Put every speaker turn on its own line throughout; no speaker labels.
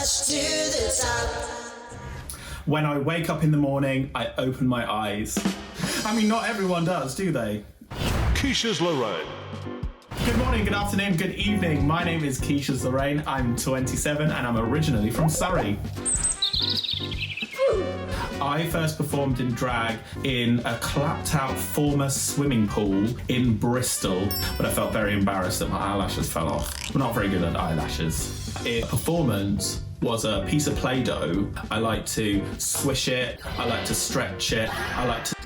Rush to the top.
When I wake up in the morning, I open my eyes. I mean, not everyone does, do they?
Quiches Lorraine.
Good morning, good afternoon, good evening. My name is Quiches Lorraine. I'm 27 and I'm originally from Surrey. I first performed in drag in a clapped-out former swimming pool in Bristol, but I felt very embarrassed that my eyelashes fell off. I'm not very good at eyelashes. A performance was a piece of Play-Doh. I like to swish it, I like to stretch it, I like to...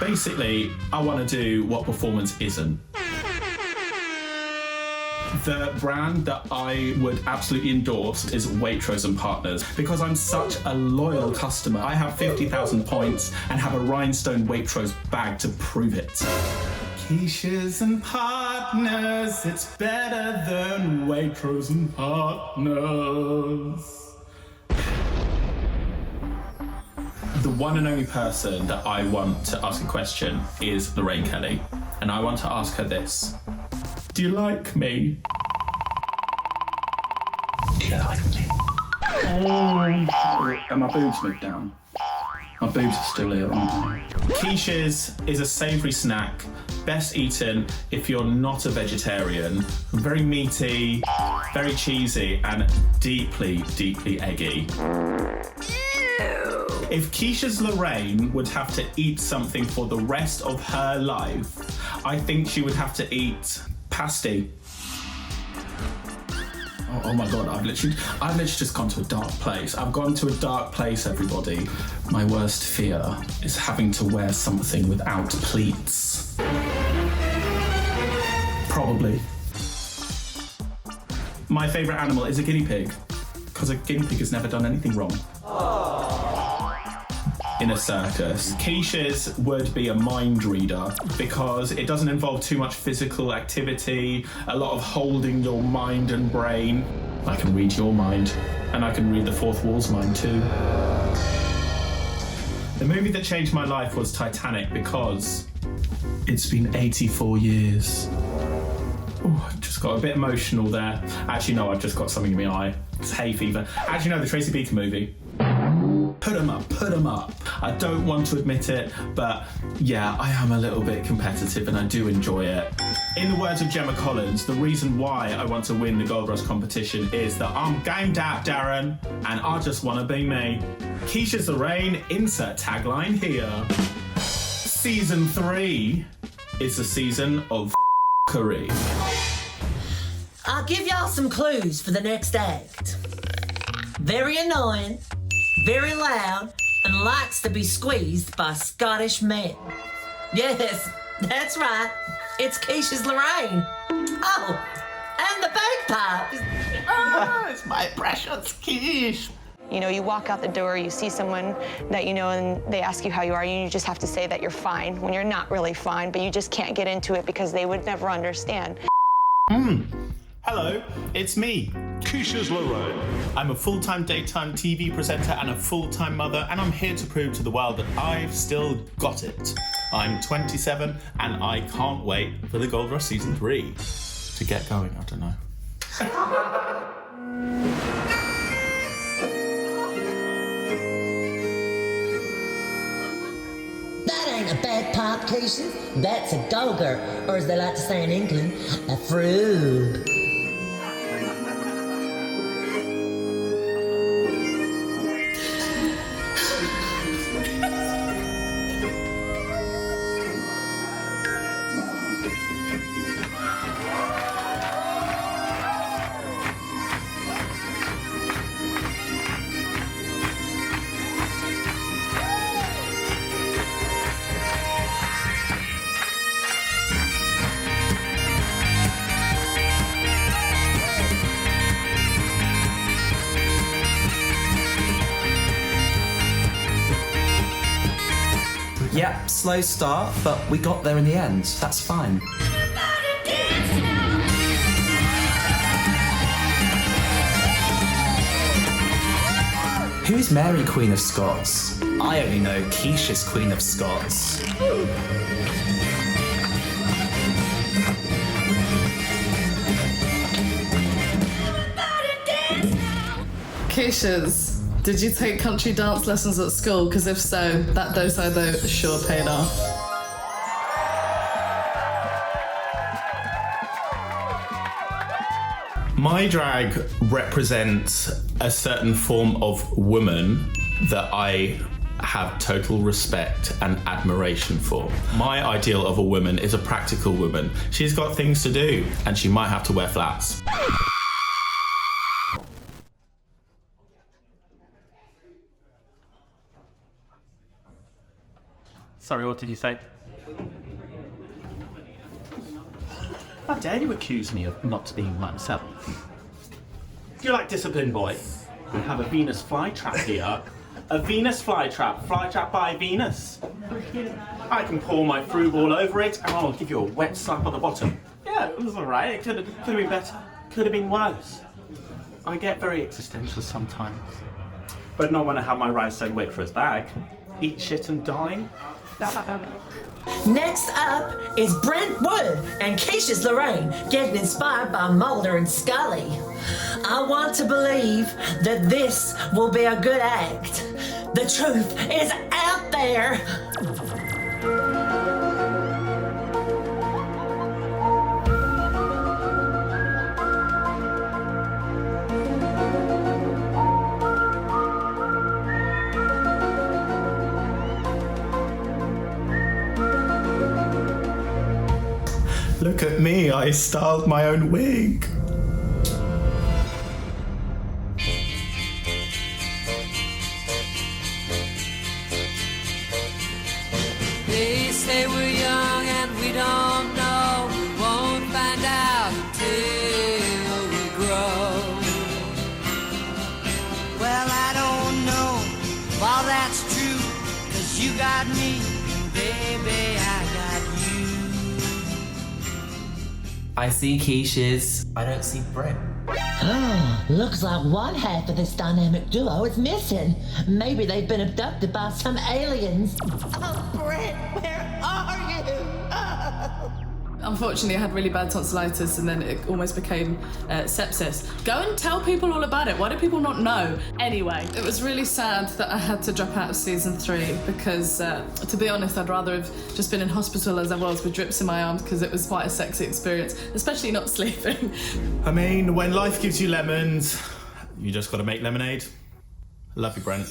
Basically, I want to do what performance isn't. The brand that I would absolutely endorse is Waitrose and Partners because I'm such a loyal customer. I have 50,000 points and have a rhinestone Waitrose bag to prove it. Quiches and Partners, it's better than Waitrose and Partners. The one and only person that I want to ask a question is Lorraine Kelly, and I want to ask her this. Do you like me? Do you like me? Are my boobs moved down? My boobs are still here, aren't they? Quiches is a savoury snack, best eaten if you're not a vegetarian. Very meaty, very cheesy, and deeply, deeply eggy. If Quiches Lorraine would have to eat something for the rest of her life, I think she would have to eat pasty. Oh my God, I've literally just gone to a dark place. I've gone to a dark place, everybody. My worst fear is having to wear something without pleats. Probably. My favourite animal is a guinea pig, because a guinea pig has never done anything wrong. In a circus. Quiches would be a mind reader because it doesn't involve too much physical activity, a lot of holding your mind and brain. I can read your mind, and I can read the fourth wall's mind too. The movie that changed my life was Titanic because it's been 84 years. Oh, I just got a bit emotional there. Actually, no, I've just got something in my eye. It's hay fever. Actually, no, the Tracy Beaker movie. Put 'em up, put 'em up. I don't want to admit it, but yeah, I am a little bit competitive and I do enjoy it. In the words of Gemma Collins, the reason why I want to win the Gold Rush competition is that I'm gamed out, Darren, and I just want to be me. Quiches Lorraine, insert tagline here. Season 3 is the season of f***ery.
I'll give y'all some clues for the next act. Very annoying, very loud, and likes to be squeezed by Scottish men. Yes, that's right. It's Quiches Lorraine. Oh, and the bagpipe.
Oh, it's my precious quiche.
You know, you walk out the door, you see someone that you know, and they ask you how you are, and you just have to say that you're fine when you're not really fine, but you just can't get into it because they would never understand.
Hello, it's me.
Quiches Lorraine.
I'm a full-time daytime TV presenter and a full-time mother, and I'm here to prove to the world that I've still got it. I'm 27 and I can't wait for the Gold Rush Season 3 to get going, I don't know.
That ain't a bagpipe, Quiches. That's a gogger, or as they like to say in England, a frog.
Yep, slow start, but we got there in the end. That's fine. Who's Mary, Queen of Scots? I only know Quiches, Queen of Scots.
Quiches, did you take country dance lessons at school? Because if so, that do-si-do sure paid off.
My drag represents a certain form of woman that I have total respect and admiration for. My ideal of a woman is a practical woman. She's got things to do and she might have to wear flats.
Sorry, what did you say? How dare you accuse me of not being myself? Do you like discipline, boy? We have a Venus flytrap here. A Venus flytrap by Venus. I can pour my fruit all over it and I'll give you a wet slap on the bottom. Yeah, it was alright. It could have been better. Could have been worse. I get very existential sometimes. But not when I have my rhinestone waitress bag. Eat shit and die.
Next up is Brent Wood and Quiches Lorraine getting inspired by Mulder and Scully. I want to believe that this will be a good act. The truth is out there.
Look at me, I styled my own wig.
They say we're young and we don't know. We won't find out until we grow. Well, I don't know if all that's true, 'cause you got me, baby, I got you.
I see Quiches. I don't see Brent.
Oh, looks like one half of this dynamic duo is missing. Maybe they've been abducted by some aliens. Oh, Brent, where are you? Oh.
Unfortunately, I had really bad tonsillitis and then it almost became sepsis. Go and tell people all about it. Why do people not know? Anyway, it was really sad that I had to drop out of season 3 because, to be honest, I'd rather have just been in hospital as I was with drips in my arms because it was quite a sexy experience, especially not sleeping.
I mean, when life gives you lemons, you just gotta make lemonade. Love you, Brent.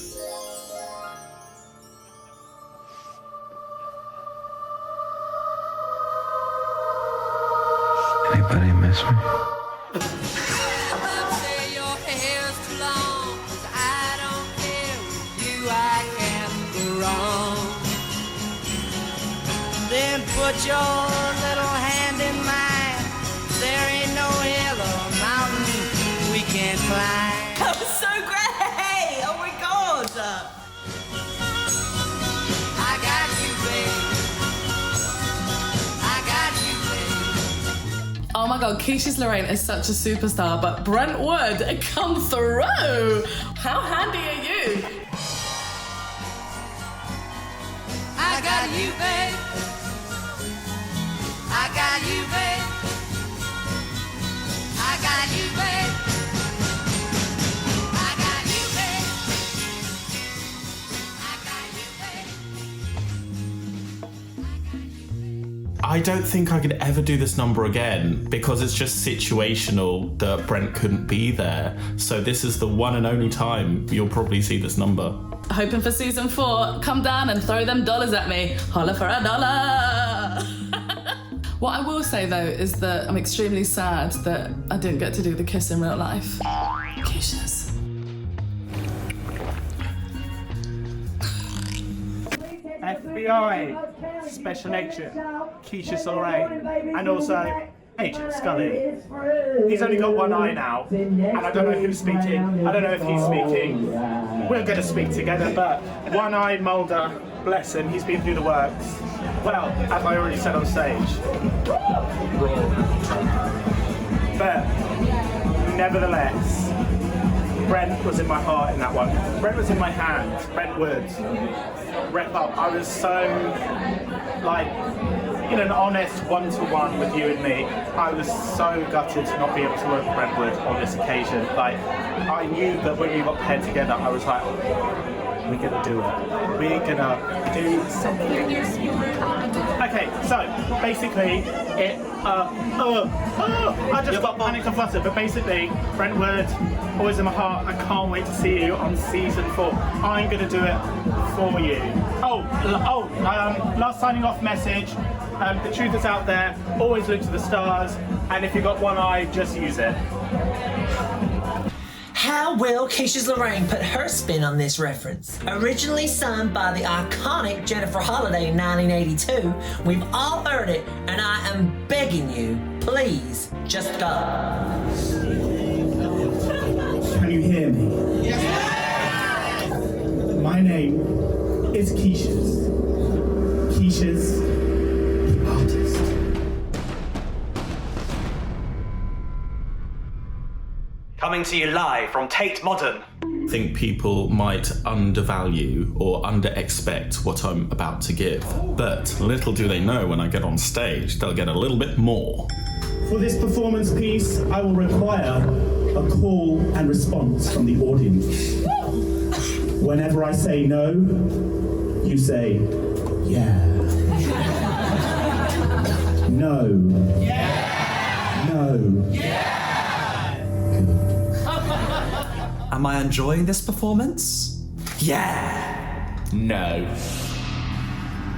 Anybody miss me?
Say your hair's too long, 'cause I don't care. With you I can't go wrong. Then put your little hand in mine. There ain't no hill or mountain we can't climb.
That was so great! Oh my god!
I got you, babe. I got you, babe.
Oh my god, Quiches Lorraine is such a superstar, but Brent Wood, come through! How handy are you?
I got you, babe. I got you, babe. I got you, babe. I got you, babe. I got you, babe.
I don't think I could ever do this number again because it's just situational that Brent couldn't be there. So this is the one and only time you'll probably see this number.
Hoping for season 4, come down and throw them dollars at me. Holla for a dollar! What I will say though is that I'm extremely sad that I didn't get to do the kiss in real life. Quiches.
FBI, Special Agent, Quiches Lorraine, and also Agent Scully. He's only got one eye now, and I don't know who's speaking. I don't know if he's speaking. We're going to speak together, but one-eyed Mulder, bless him, he's been through the works. Well, as I already said on stage. But, nevertheless, Brent was in my heart in that one. Brent was in my hand. Brent Wood. Rep up. I was so, like,
in an honest one-to-one with you and me, I was so gutted to not be able to work with Brentwood on this occasion. Like, I knew that when we got paired together, I was like, we're gonna do it. We're gonna do something. Okay, so basically, I just got panicked and flustered, but basically, Brentwood, always in my heart, I can't wait to see you on season 4. I'm gonna do it for you. Last signing off message. The truth is out there, always look to the stars, and if you've got one eye, just use it.
How will Quiches Lorraine put her spin on this reference? Originally sung by the iconic Jennifer Holliday in 1982, we've all heard it, and I am begging you, please, just go.
Can you hear me? Yes! My name is Quiches. Quiches, the artist.
Coming to you live from Tate Modern.
I think people might undervalue or under-expect what I'm about to give. But little do they know when I get on stage, they'll get a little bit more. For this performance piece, I will require a call and response from the audience. Whenever I say no, you say, yeah. No. Yeah. No. Yeah.
Am I enjoying this performance? Yeah. No.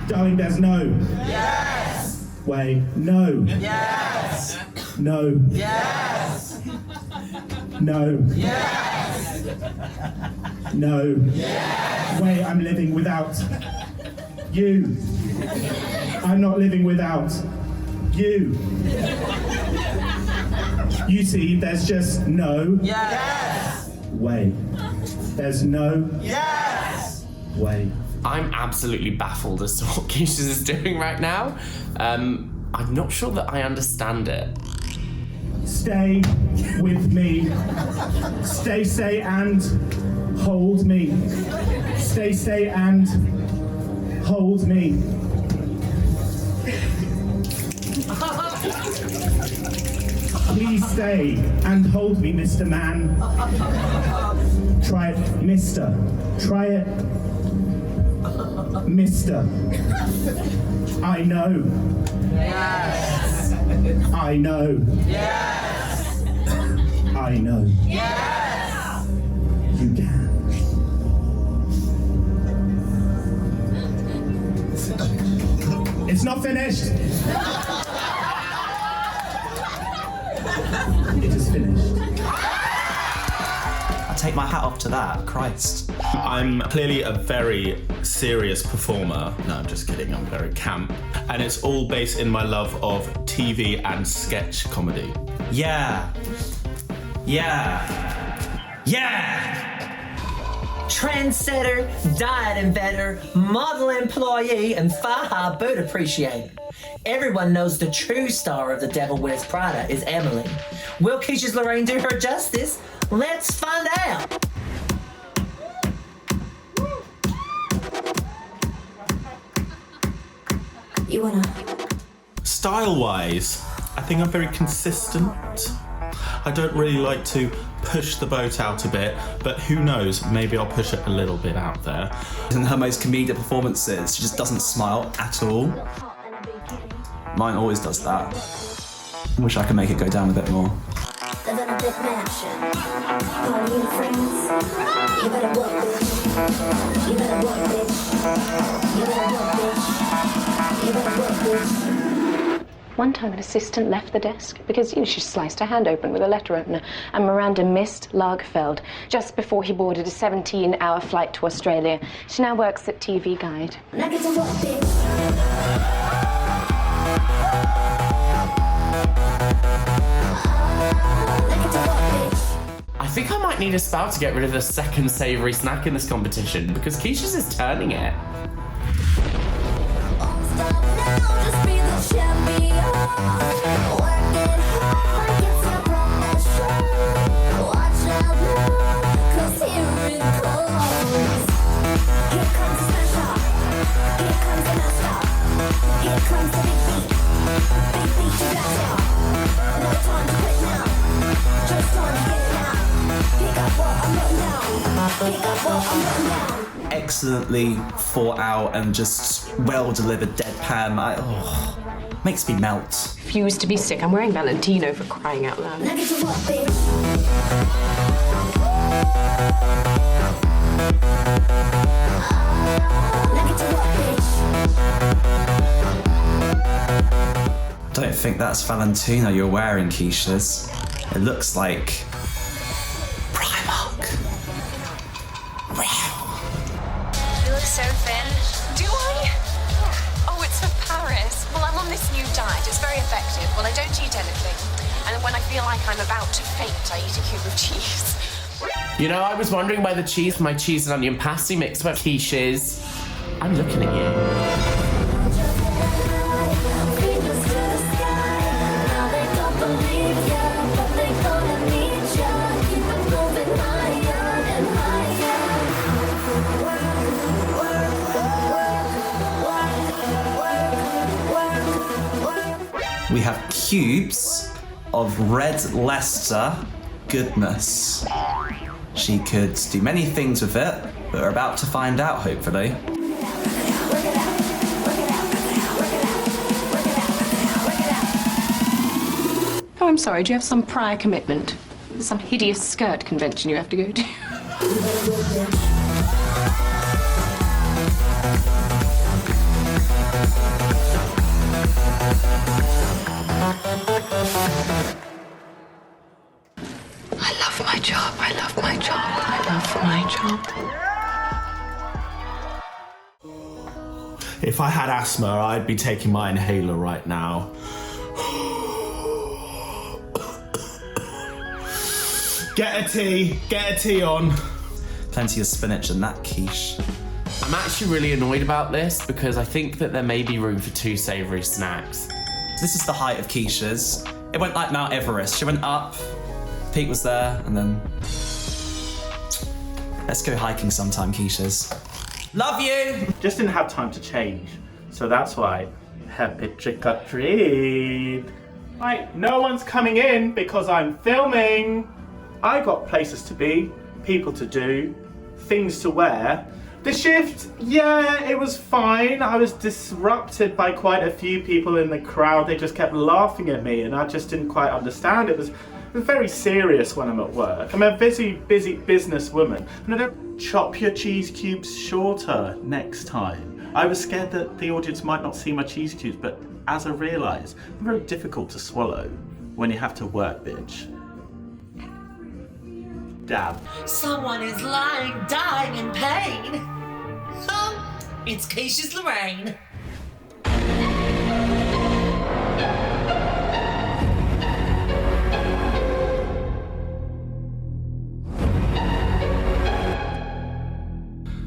Darling, there's no. Yes. Wait, no.
Yes!
No.
Yes!
No.
Yes!
No.
Yes!
Wait, I'm living without you. I'm not living without you. You see, there's just no.
Yes!
Way. There's no.
Yes!
Way.
I'm absolutely baffled as to what Quiches is doing right now. I'm not sure that I understand it.
Stay with me. Stay and hold me. Stay and hold me. Please stay and hold me, Mr. Man. Try it, Mister. Try it, Mister. I know.
Yes!
I know.
Yes!
I know.
Yes!
You can. It's not finished. It is finished.
I take my hat off to that, Christ.
I'm clearly a very serious performer. No, I'm just kidding, I'm very camp. And it's all based in my love of TV and sketch comedy.
Yeah. Yeah. Yeah!
Trendsetter, diet inventor, model employee, and thigh-high boot appreciator. Everyone knows the true star of The Devil Wears Prada is Emily. Will Quiches Lorraine do her justice? Let's find out.
You wanna?
Style-wise, I think I'm very consistent. I don't really like to push the boat out a bit, but who knows, maybe I'll push it a little bit out there.
In her most comedic performances, she just doesn't smile at all. Mine always does that. I wish I could make it go down a bit more.
Live in a big mansion. All you friends. You better work, bitch. You better work, bitch. You better work, bitch. You better work, bitch.
One time an assistant left the desk because she sliced her hand open with a letter opener, and Miranda missed Lagerfeld just before he boarded a 17-hour flight to Australia. She now works at TV Guide.
Now get to work, bitch.
I think I might need a spout to get rid of the second savoury snack in this competition because Quiches is turning it.
Here comes the big beat.
Excellently thought out and just well delivered deadpan. Makes me melt.
Refuse to be sick. I'm wearing Valentino for crying out loud.
Don't think that's Valentino you're wearing, Quiches. It looks like Primark.
You look so thin. Do I? Oh, it's for Paris. Well, I'm on this new diet. It's very effective. Well, I don't eat anything. And when I feel like I'm about to faint, I eat a cube of cheese.
You know, I was wondering why my cheese and onion pasty mix were Quiches. I'm looking at you.
We have cubes of red Leicester goodness. She could do many things with it, but we're about to find out, hopefully.
Oh, I'm sorry, do you have some prior commitment? Some hideous skirt convention you have to go to? I love my job, I love my job, I love my job.
If I had asthma, I'd be taking my inhaler right now. Get a tea on.
Plenty of spinach in that quiche.
I'm actually really annoyed about this because I think that there may be room for 2 savoury snacks.
This is the height of quiches. It went like Mount Everest. She went up, Pete was there, and then... Let's go hiking sometime, quiches. Love you!
Just didn't have time to change, so that's why. Happy trick or treat. Right, no one's coming in because I'm filming. I got places to be, people to do, things to wear. The shift, yeah, it was fine. I was disrupted by quite a few people in the crowd. They just kept laughing at me and I just didn't quite understand. It was very serious when I'm at work. I'm a busy businesswoman. And I don't chop your cheese cubes shorter next time. I was scared that the audience might not see my cheese cubes, but as I realised, they're very difficult to swallow when you have to work, bitch. Dab.
Someone is lying, dying in pain. It's Quiches Lorraine.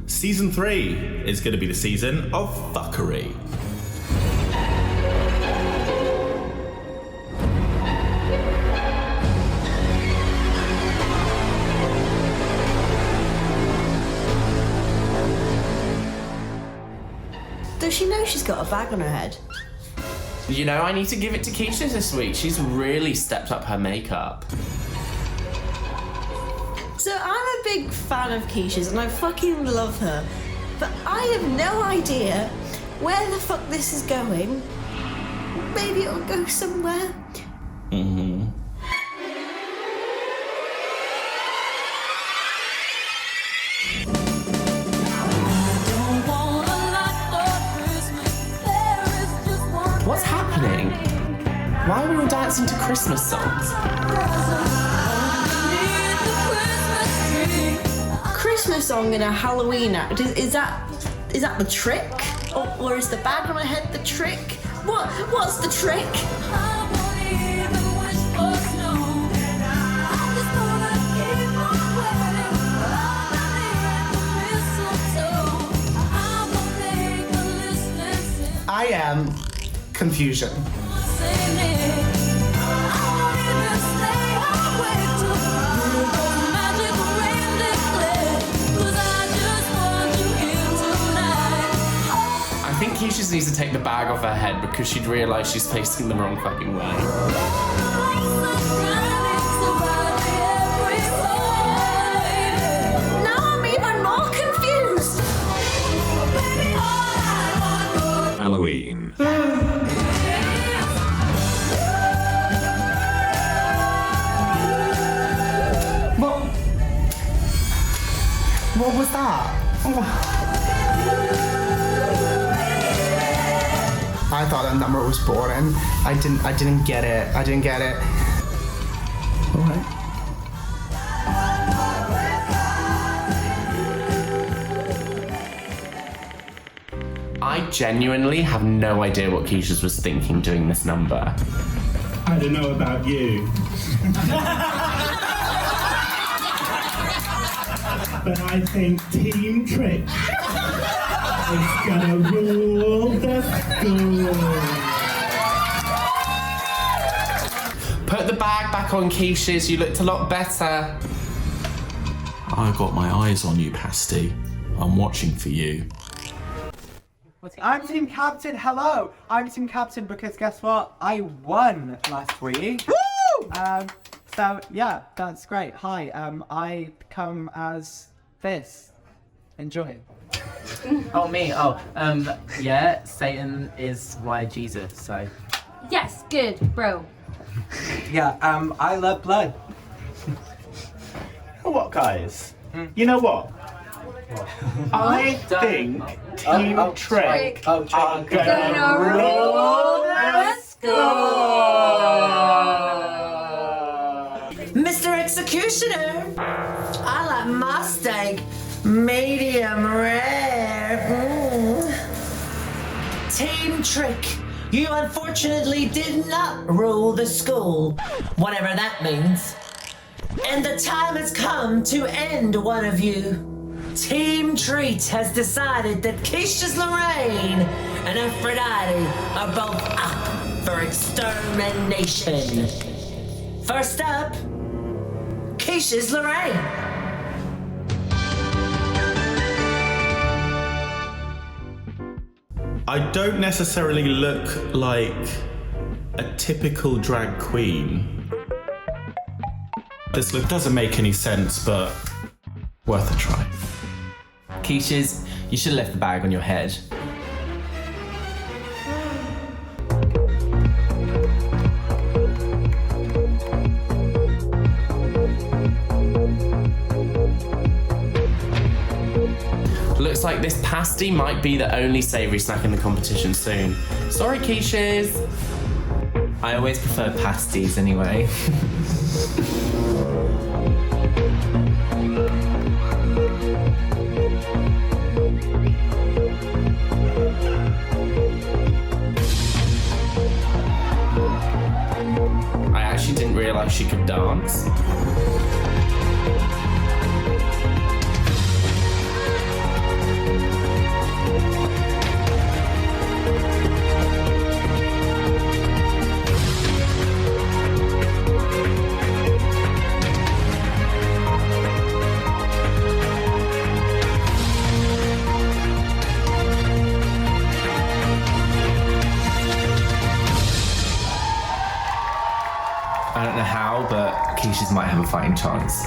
Season 3 is going to be the season of fuckery.
Does she know she's got a bag on her head?
You know, I need to give it to Quiches this week. She's really stepped up her makeup.
So I'm a big fan of Quiches and I fucking love her, but I have no idea where the fuck this is going. Maybe it'll go somewhere.
Mm-hmm.
What's happening? Why are we all dancing to Christmas songs?
Christmas song in a Halloween act, is that the trick? Or is the bag on her head the trick? What's the trick?
I am confusion.
I think Quiches needs to take the bag off her head because she'd realise she's facing the wrong fucking way.
No,
What was that? I thought that number was boring. I didn't get it. All right.
I genuinely have no idea what Quiches was thinking doing this number.
I don't know about you. But I think Team Trick is gonna rule the school.
Put the bag back on, Quiches. You looked a lot better.
I got my eyes on you, Pasty. I'm watching for you.
I'm Team Captain. Hello, I'm Team Captain because guess what? I won last week. Woo! So yeah, that's great. Hi, I come as this. Enjoy.
Oh, me? Oh, yeah, Satan is why Jesus, so.
Yes, good, bro.
Yeah, I love blood.
What, guys? You know what? I think Team Trick are gonna rule the school.
Mr. Executioner, I like my steak medium rare. Team Trick, you unfortunately did not rule the school, whatever that means. And the time has come to end one of you. Team Treat has decided that Quiches Lorraine and Aphrodite are both up for extermination. First up, Quiches Lorraine.
I don't necessarily look like a typical drag queen. This look doesn't make any sense, but worth a try.
Quiches, you should have left the bag on your head. Looks like this pasty might be the only savoury snack in the competition soon. Sorry, Quiches. I always prefer pasties anyway. I actually didn't realise she could dance. I don't know how, but Quiches might have a fighting chance.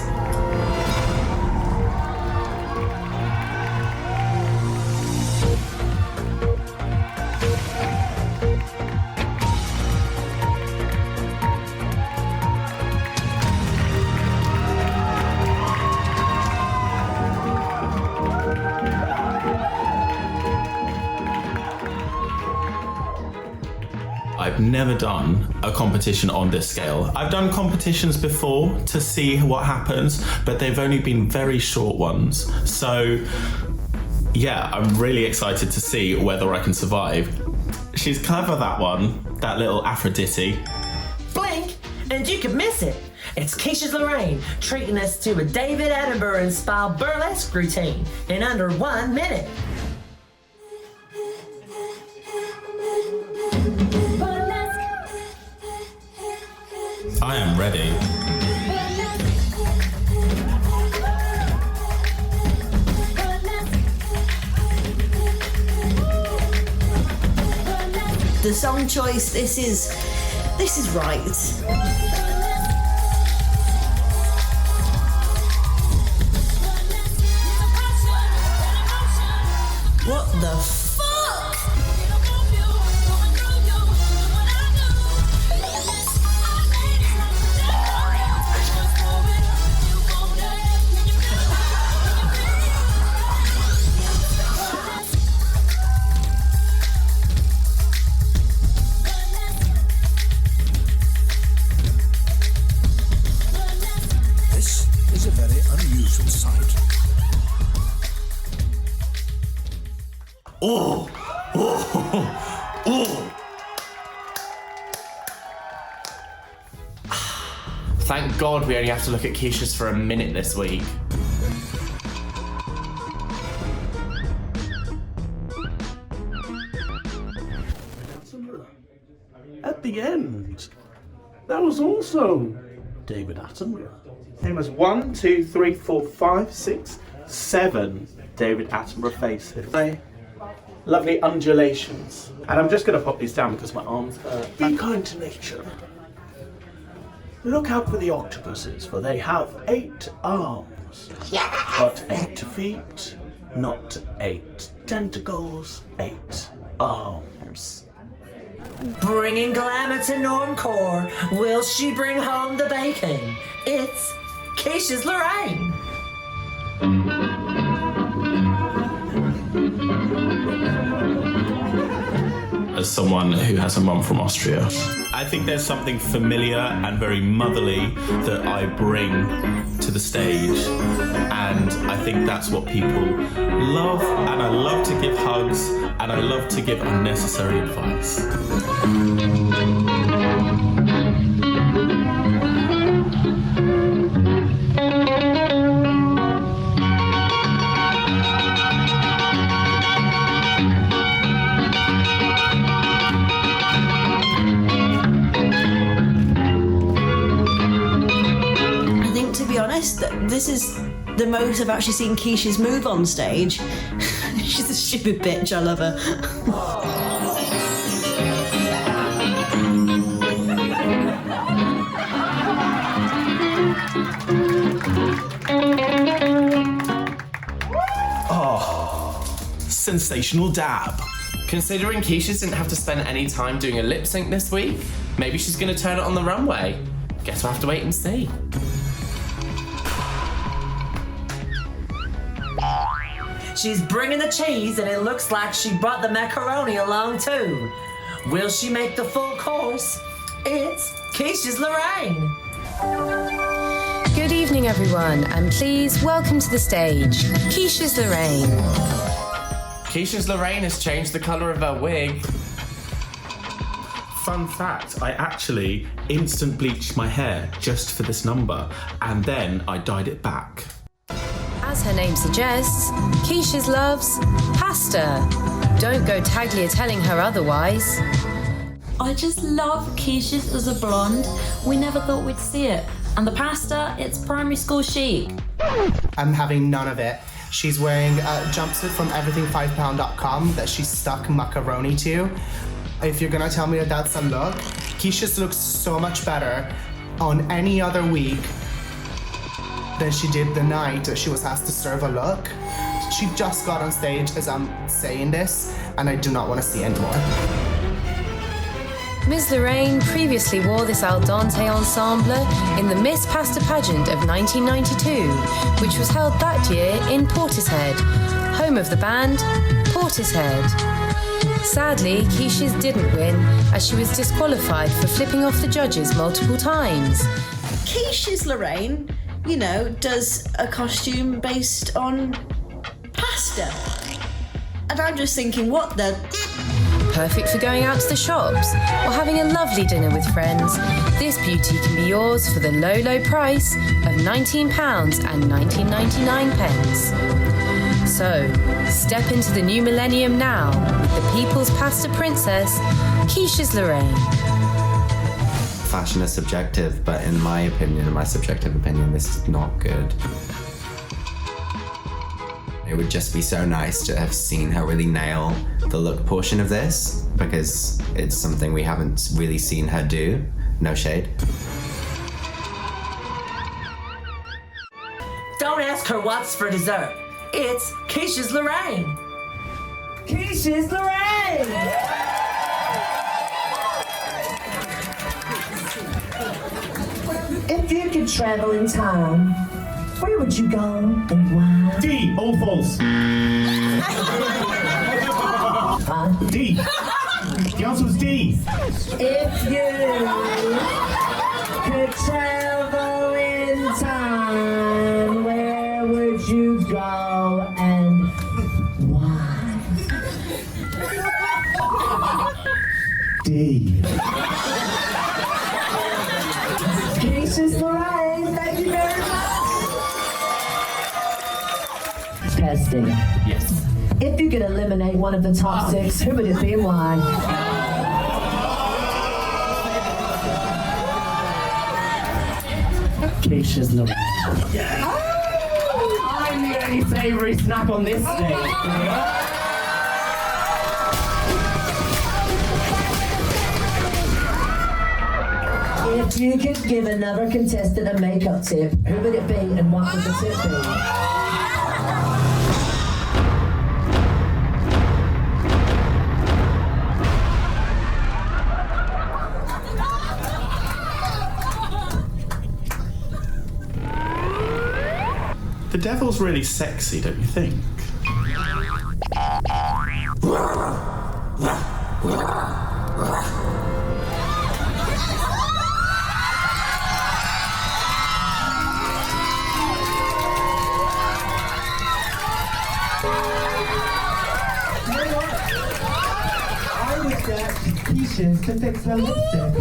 I've never done a competition on this scale. I've done competitions before to see what happens, but they've only been very short ones. So yeah, I'm really excited to see whether I can survive. She's clever, that one, that little Aphrodite.
Blink, and you can miss it. It's Quiches Lorraine treating us to a David Attenborough-style burlesque routine in under 1 minute.
I am ready.
The song choice, this is right. What the fuck?
website.
Oh! Thank God we only have to look at Quiches for a minute this week.
At the end, that was also David Attenborough. There was 1, 2, 3, 4, 5, 6, 7 David Attenborough faces. Lovely undulations. And I'm just going to pop these down because my arms hurt. Be kind to nature. Look out for the octopuses, for they have 8 arms. But 8 feet, not 8 tentacles, 8 arms.
Bringing glamour to Normcore, will she bring home the bacon? It's Quiches Lorraine.
As someone who has a mum from Austria, I think there's something familiar and very motherly that I bring to the stage, and I think that's what people love, and I love to give hugs, and I love to give unnecessary advice.
This is the most I've actually seen Quiches move on stage. She's a stupid bitch, I love her.
Oh, sensational dab.
Considering Quiches didn't have to spend any time doing a lip sync this week, maybe she's going to turn it on the runway. Guess we'll have to wait and see.
She's bringing the cheese, and it looks like she brought the macaroni along too. Will she make the full course? It's Quiches Lorraine.
Good evening, everyone, and please welcome to the stage, Quiches Lorraine.
Quiches Lorraine has changed the colour of her wig.
Fun fact, I actually instant bleached my hair just for this number, and then I dyed it back.
As her name suggests, Quiches loves pasta. Don't go tagliatelling her otherwise.
I just love Quiches as a blonde. We never thought we'd see it. And the pasta, it's primary school chic.
I'm having none of it. She's wearing a jumpsuit from everything5pound.com that she stuck macaroni to. If you're gonna tell me that that's a look, Quiches looks so much better on any other week than she did the night that she was asked to serve a look. She just got on stage as I'm saying this, and I do not want to see anymore.
Ms. Lorraine previously wore this al dente ensemble in the Miss Pasta pageant of 1992, which was held that year in Portishead, home of the band Portishead. Sadly, Quiches didn't win, as she was disqualified for flipping off the judges multiple times.
Quiches Lorraine, you know, does a costume based on pasta. And I'm just thinking, what the...
Perfect for going out to the shops or having a lovely dinner with friends, this beauty can be yours for the low, low price of £19.1999. So, step into the new millennium now with the People's Pasta Princess, Quiches Lorraine.
Fashion is subjective, but in my subjective opinion, this is not good. It would just be so nice to have seen her really nail the look portion of this, because it's something we haven't really seen her do. No shade.
Don't ask her what's for dessert. It's Quiches Lorraine. Quiches Lorraine!
If you could travel in time, where would you go and why?
D, all false. D. The answer was D.
If you could travel in time, where would would you go and why?
D.
Quiches Lorraine, thank you very much. Testing.
Yes.
If you could eliminate one of the top 6, who would it be and why?
Quiches Lorraine. Yes. I'm the only savoury snack on this stage.
If you could give another contestant a makeup tip, who would it be and what would the tip be?
The devil's really sexy, don't you think?
I would get Quiches to fix my lipstick.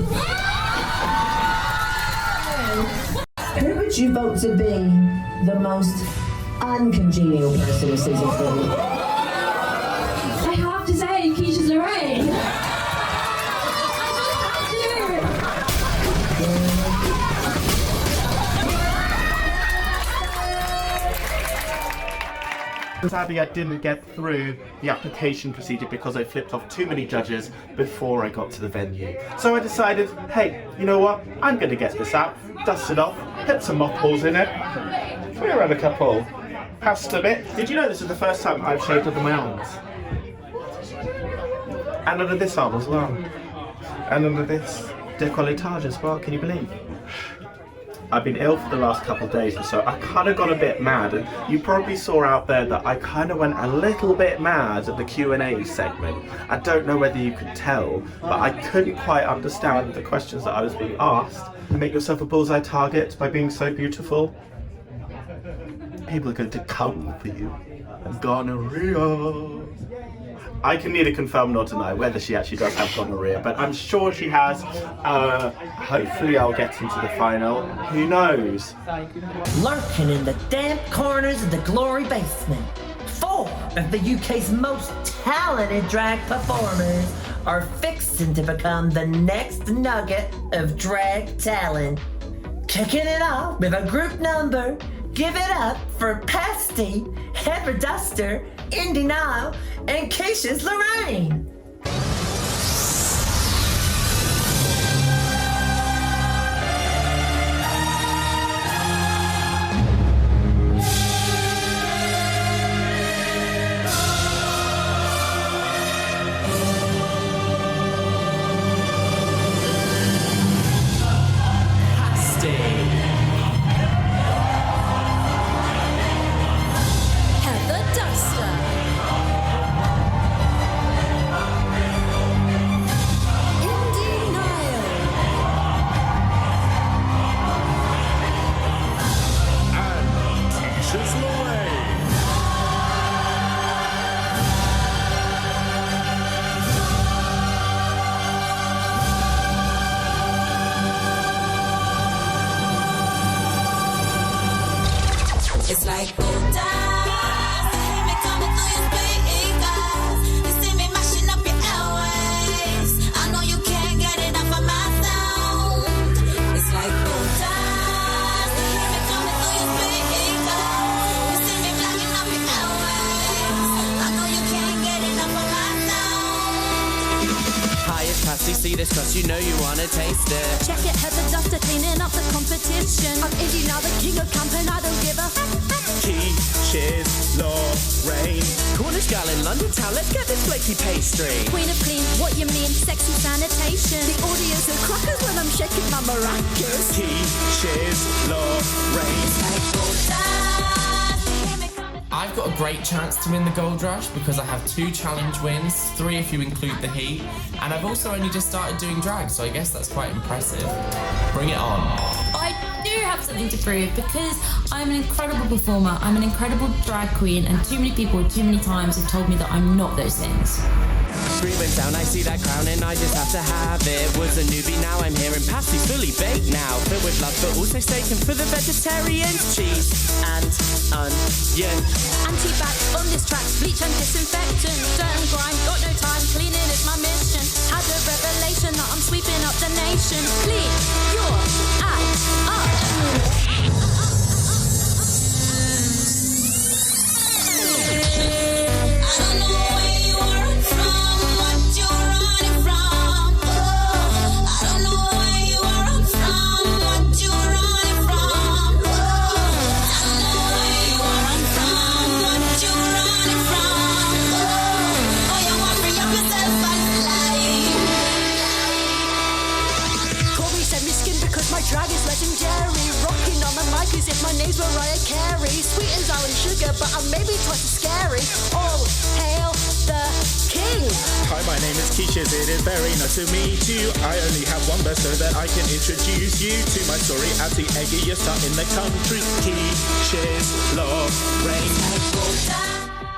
Who would you vote to be the most uncongenial person of season 3?
I have to say, Quiches Lorraine.
Sadly, I didn't get through the application procedure because I flipped off too many judges before I got to the venue. So I decided, hey, you know what? I'm going to get this out, dust it off, put some mothballs in it. We're at a couple. Pasta bit. Did you know this is the first time I've shaved under my arms? And under this arm as well. And under this décolletage as well, can you believe? I've been ill for the last couple of days, and so I kind of got a bit mad, and you probably saw out there that I kind of went a little bit mad at the Q&A segment. I don't know whether you could tell, but I couldn't quite understand the questions that I was being asked. Make yourself a bullseye target by being so beautiful. People are going to come for you. And gonorrhea. I can neither confirm nor deny whether she actually does have gonorrhea, but I'm sure she has. Hopefully I'll get into the final. Who knows?
Lurking in the damp corners of the glory basement, 4 of the UK's most talented drag performers are fixing to become the next nugget of drag talent. Kicking it off with a group number, give it up for Pasty, Heather Duster, Indy Nile, and Quiches Lorraine.
It's like gold dust. Hear me coming through your speakers. You see me mashing up your airways. I know you can't get enough of my sound. It's like gold dust. Hear me coming through your speakers. You see me flagging up your airways. I know you can't get enough of my sound.
Hi, it's Pasty, see this crust, you know you wanna taste it.
Check it, Heather Duster cleaning up the competition. I'm Indy now, the king of camp, and I don't give a
Quiches Lorraine, Cornish gal in London town, let's get this flaky pastry.
Queen of clean, what you mean? Sexy sanitation. The audio's are crackers when I'm shaking my maracas.
Quiches Lorraine. I've got a great chance to win the Gold Rush because I have 2 challenge wins, 3 if you include the heat, and I've also only just started doing drag, so I guess that's quite impressive. Bring it on.
I do have something to prove because I'm an incredible performer, I'm an incredible drag queen, and too many people too many times have told me that I'm not those things.
Screaming down, I see that crown and I just have to have it. Was a newbie, now I'm here and pasty fully baked now. Filled with love, but also staken for the vegetarians. Cheese and onion.
Anti-bac on this track, bleach and disinfectant. Dirt and grime, got no time, cleaning is my mission. Had a revelation that I'm sweeping up the nation. Clean your act up.
Drag is legendary, rocking on the mic as if my name's Mariah Carey. Sweet as orange sugar, but I'm maybe twice as scary. All hail the king.
Hi, my name is Quiches. It is very nice to meet you. I only have one verse so that I can introduce you to my story as the eggiest star in the country. Quiches Lorraine.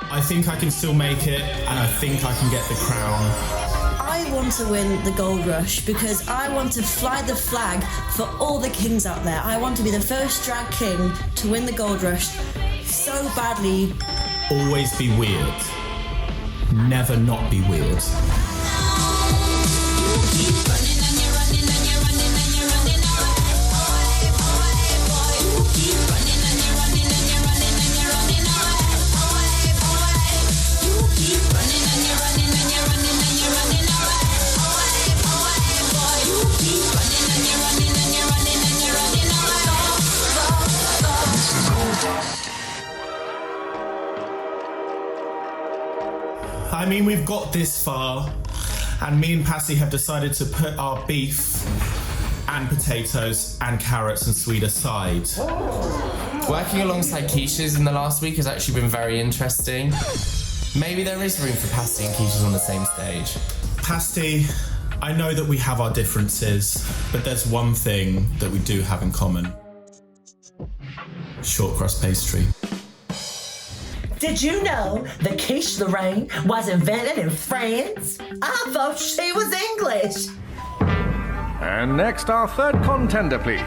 I think I can still make it, and I think I can get the crown.
I want to win the Gold Rush because I want to fly the flag for all the kings out there. I want to be the first drag king to win the Gold Rush so badly.
Always be weird. Never not be weird. I mean, we've got this far, and me and Passy have decided to put our beef and potatoes and carrots and sweet aside.
Working alongside Quiches in the last week has actually been very interesting. Maybe there is room for Pasty and Quiches on the same stage.
Pasty, I know that we have our differences, but there's one thing that we do have in common. Short crust pastry.
Did you know that Quiches Lorraine was invented in France? I thought she was English.
And next, our third contender, please.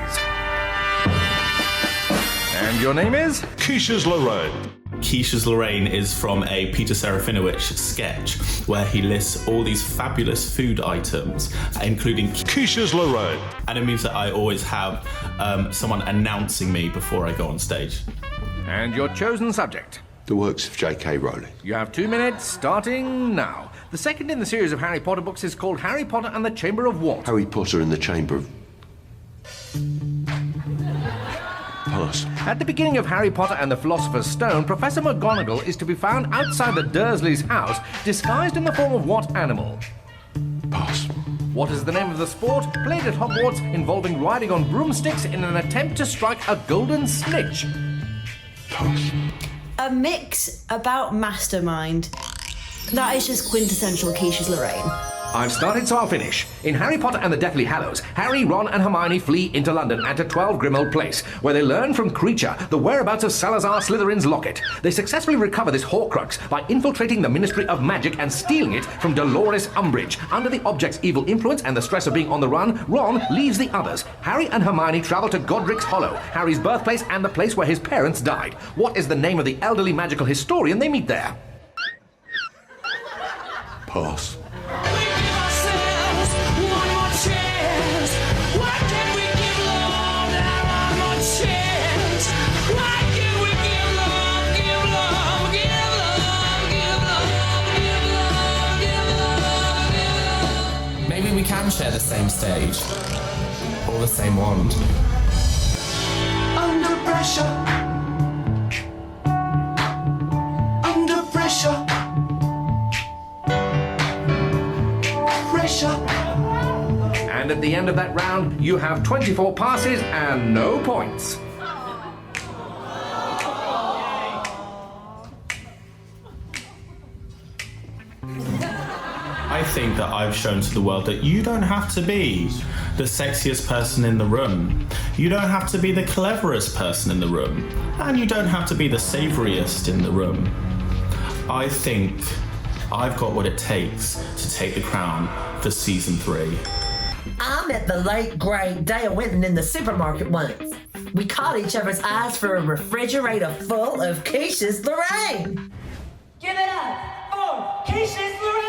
And your name is?
Quiches Lorraine. Quiches Lorraine is from a Peter Serafinowicz sketch where he lists all these fabulous food items, including
Quiches Lorraine.
And it means that I always have someone announcing me before I go on stage.
And your chosen subject?
The works of J.K. Rowling.
You have 2 minutes, starting now. The second in the series of Harry Potter books is called Harry Potter and the Chamber of what?
Harry Potter and the Chamber of... Pass.
At the beginning of Harry Potter and the Philosopher's Stone, Professor McGonagall is to be found outside the Dursleys' house, disguised in the form of what animal?
Pass.
What is the name of the sport played at Hogwarts involving riding on broomsticks in an attempt to strike a golden snitch?
Pass.
A mix about Mastermind. That is just quintessential Quiches Lorraine.
I've started, so I'll finish. In Harry Potter and the Deathly Hallows, Harry, Ron and Hermione flee into London and to 12 Grimmauld Place, where they learn from Creature the whereabouts of Salazar Slytherin's locket. They successfully recover this Horcrux by infiltrating the Ministry of Magic and stealing it from Dolores Umbridge. Under the object's evil influence and the stress of being on the run, Ron leaves the others. Harry and Hermione travel to Godric's Hollow, Harry's birthplace and the place where his parents died. What is the name of the elderly magical historian they meet there?
Pass.
Maybe we can share the same stage. Or the same wand.
Under pressure. Under pressure. Pressure.
And at the end of that round, you have 24 passes and no points.
I think that I've shown to the world that you don't have to be the sexiest person in the room. You don't have to be the cleverest person in the room. And you don't have to be the savoriest in the room. I think I've got what it takes to take the crown for season 3.
I met the late, great Dale Winton in the supermarket once. We caught each other's eyes for a refrigerator full of Quiches Lorraine. Give it up for Quiches Lorraine!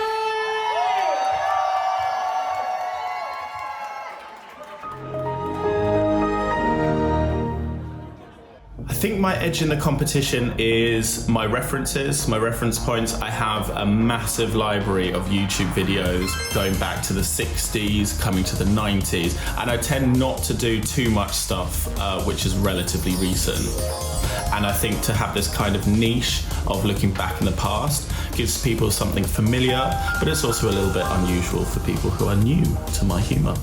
I think my edge in the competition is my references, my reference points. I have a massive library of YouTube videos going back to the 60s, coming to the 90s, and I tend not to do too much stuff which is relatively recent. And I think to have this kind of niche of looking back in the past gives people something familiar, but it's also a little bit unusual for people who are new to my humour.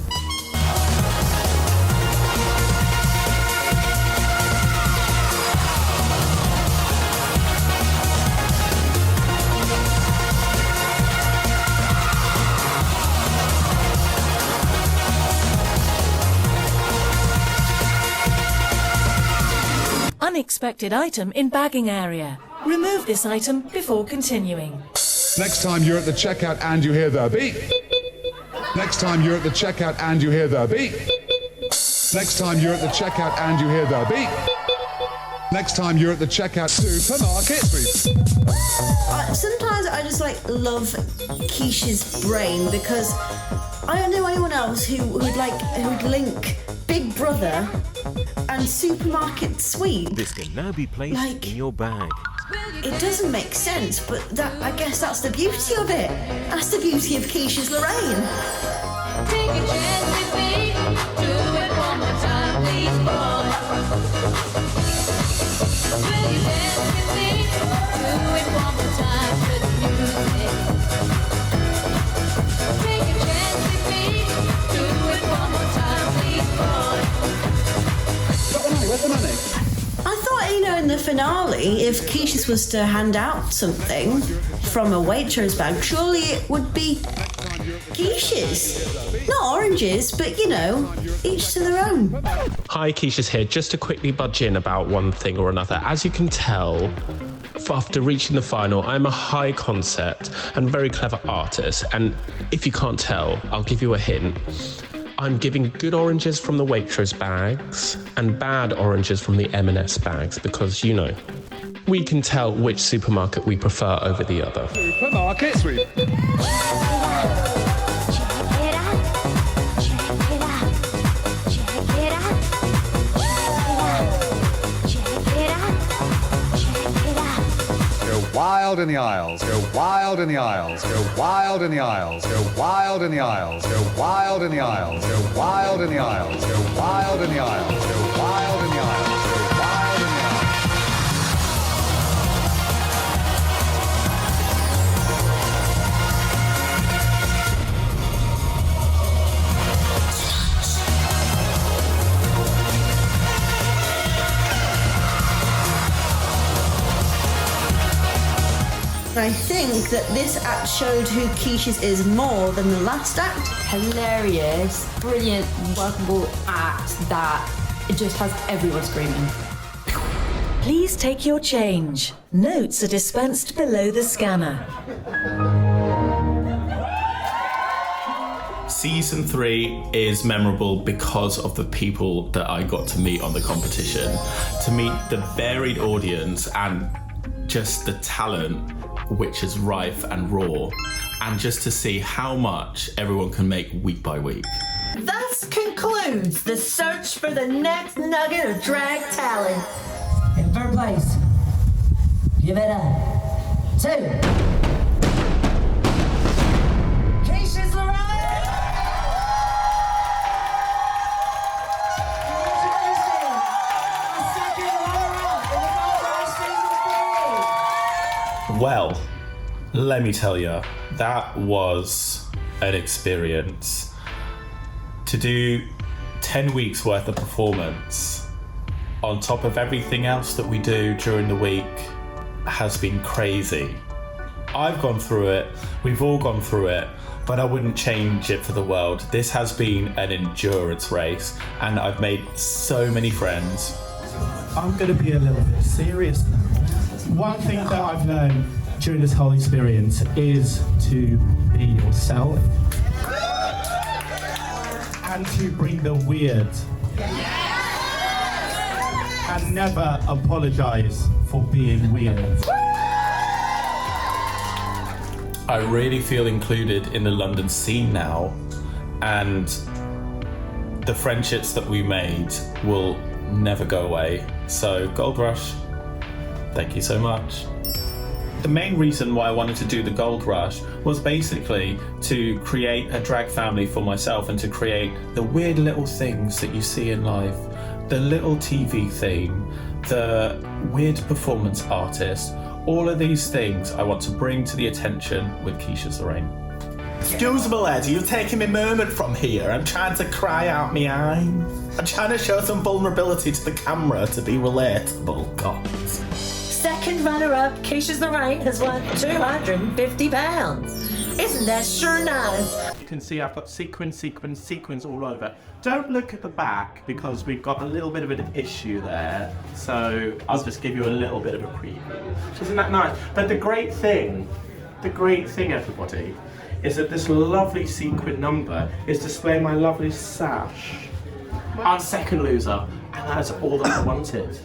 Unexpected item in bagging area. Remove this item before continuing.
Next time you're at the checkout and you hear the beep. Next time you're at the checkout and you hear the beep. Next time you're at the checkout and you hear the beep. Next time you're at the checkout supermarket.
Sometimes I just love Quiche's brain because I don't know anyone else who would link Big Brother and supermarket sweep.
This can now be placed in your bag.
It doesn't make sense, but I guess that's the beauty of it. That's the beauty of Quiches Lorraine.
Take a chance with me. Do it one more time, please, boy. Will you dance with me? Do it one more time to the music. Take a chance with me. Do it one more time, please, boy.
Where's the money? I thought, in the finale, if Quiches was to hand out something from a Waitrose bag, surely it would be quiches. Not oranges, but each to their own.
Hi, Quiches here. Just to quickly budge in about one thing or another. As you can tell, after reaching the final, I'm a high concept and very clever artist. And if you can't tell, I'll give you a hint. I'm giving good oranges from the Waitrose bags and bad oranges from the M&S bags because, we can tell which supermarket we prefer over the other.
Supermarket sweep.
Wild in the aisles, go wild in the aisles, go wild in the aisles, go wild in the aisles, go wild in the aisles, go wild in the aisles, go wild in the aisles, go wild in the aisles, go wild in the aisles.
I think that this act showed who Quiches is more than the last act.
Hilarious, brilliant, workable act that it just has everyone screaming.
Please take your change. Notes are dispensed below the scanner.
Season 3 is memorable because of the people that I got to meet on the competition, to meet the varied audience and just the talent which is rife and raw, and just to see how much everyone can make week by week.
Thus concludes the search for the next nugget of drag talent. In third place, give it up to Quiches Lorraine!
Well, let me tell you, that was an experience. To do 10 weeks worth of performance on top of everything else that we do during the week has been crazy. I've gone through it, we've all gone through it, but I wouldn't change it for the world. This has been an endurance race, and I've made so many friends.
I'm going to be a little bit serious now. One thing that I've learned during this whole experience is to be yourself and to bring the weird. And never apologise for being weird.
I really feel included in the London scene now, and the friendships that we made will never go away. So Gold Rush, thank you so much. The main reason why I wanted to do the Gold Rush was basically to create a drag family for myself and to create the weird little things that you see in life, the little TV theme, the weird performance artist. All of these things I want to bring to the attention with Quiches Lorraine.
Excuse me, lady, you're taking me moment from here. I'm trying to cry out my eyes. I'm trying to show some vulnerability to the camera to be relatable, God.
Second runner-up, Quiches Lorraine has won £250. Isn't that sure nice?
You can see I've got sequins all over. Don't look at the back because we've got a little bit of an issue there. So I'll just give you a little bit of a preview. Isn't that nice? But the great thing, everybody, is that this lovely sequin number is displaying my lovely sash. I'm second loser, and that's all that I wanted.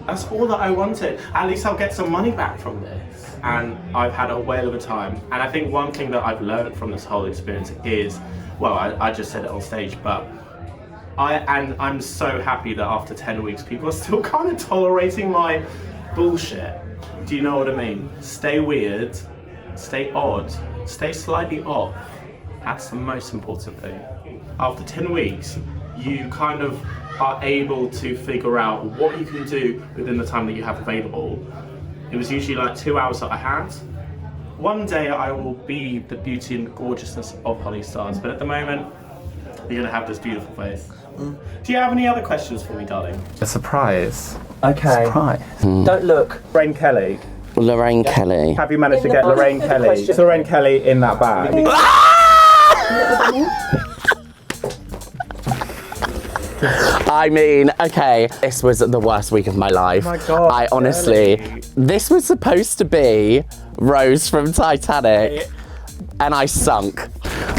That's all that I wanted. At least I'll get some money back from this. And I've had a whale of a time. And I think one thing that I've learned from this whole experience is, well, I just said it on stage, but I'm so happy that after 10 weeks, people are still kind of tolerating my bullshit. Do you know what I mean? Stay weird, stay odd, stay slightly off. That's the most important thing. After 10 weeks, you kind of are able to figure out what you can do within the time that you have available. It was usually like 2 hours that I had. One day I will be the beauty and the gorgeousness of Holly Stars, but at the moment, you're gonna have this beautiful face. Do you have any other questions for me, darling?
A surprise.
Okay.
Surprise.
Don't look. Lorraine Kelly.
Lorraine Kelly.
Have you managed to get Lorraine Kelly? Is Lorraine Kelly in that bag?
I mean, okay, this was the worst week of my life.
Oh my God,
I honestly, this was supposed to be Rose from Titanic, and I sunk.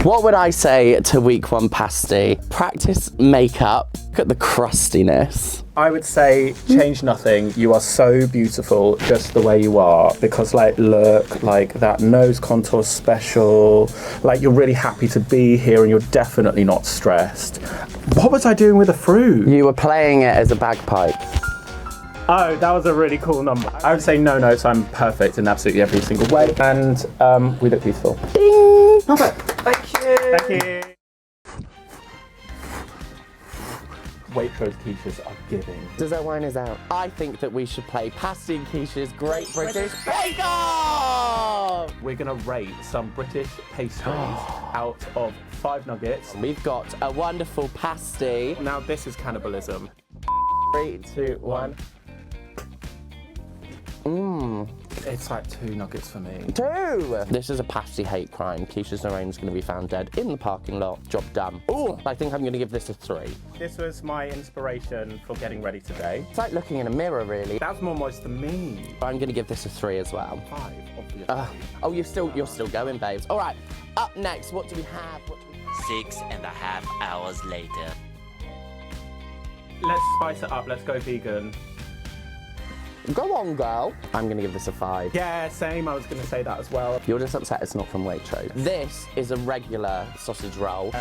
What would I say to week one pasty? Practice makeup, look at the crustiness.
I would say change nothing. You are so beautiful just the way you are, because like look, like that nose contour special, like you're really happy to be here and you're definitely not stressed. What was I doing with the fruit?
You were playing it as a bagpipe.
Oh, that was a really cool number. I would say no notes, I'm perfect in absolutely every single way, and we look beautiful.
Ding!
Perfect.
Thank you.
Thank you. Waitrose quiches are giving.
Dessert wine is out. I think that we should play Pasty and Quiche's Great British Bake Off!
We're gonna rate some British pastries out of 5 nuggets.
We've got a wonderful pasty.
Now this is cannibalism.
3, 2, 1. Mmm.
It's like 2 nuggets for me.
2! This is a pasty hate crime. Quiches Lorraine's going to be found dead in the parking lot. Job done. Ooh, I think I'm going to give this a 3.
This was my inspiration for getting ready today.
It's like looking in a mirror, really.
That's more moist than me.
I'm going to give this a 3 as well.
5, obviously.
Oh, you're still going, babes. All right, up next, what do we have?
6.5 hours later.
Let's spice it up. Let's go vegan.
Go on, girl. I'm going to give this a 5.
Yeah, same. I was going to say that as well.
You're just upset it's not from Waitrose. This is a regular sausage roll.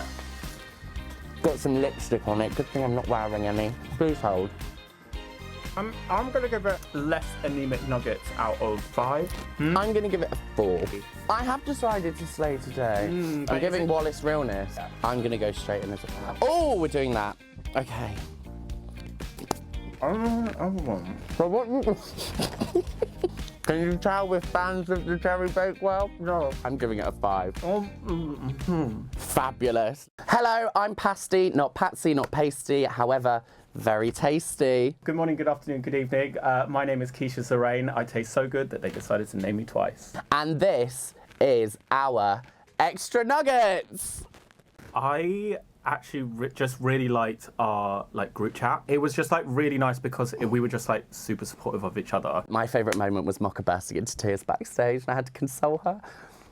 Got some lipstick on it. Good thing I'm not wearing any. Please hold.
I'm going to give it less anemic nuggets out of 5.
I'm going to give it a 4. I have decided to slay today. I'm giving Wallace realness. Yeah. I'm going to go straight in as a 5. Oh, we're doing that. Okay. So what? Can you tell we're fans of the Cherry Bakewell? No. I'm giving it a 5. Fabulous. Hello, I'm Pasty, not Patsy, not Pasty. However, Very tasty.
Good morning, good afternoon, good evening. My name is Quiches Lorraine. I taste so good that they decided to name me twice.
And this is our extra nuggets.
I actually just really liked our group chat. It was just really nice because we were just super supportive of each other.
My favourite moment was Mocha bursting into tears backstage, and I had to console her.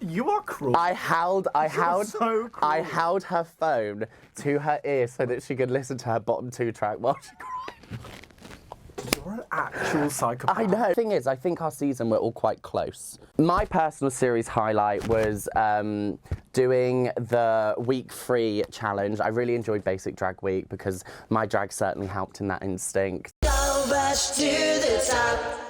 You are cruel.
I held
so cruel.
I held her phone to her ear so that she could listen to her bottom 2 track while she cried.
You're an actual psychopath.
I know. The thing is, I think our season we're all quite close. My personal series highlight was doing the week 3 challenge. I really enjoyed Basic Drag Week because my drag certainly helped in that instinct.
Don't rush to the top.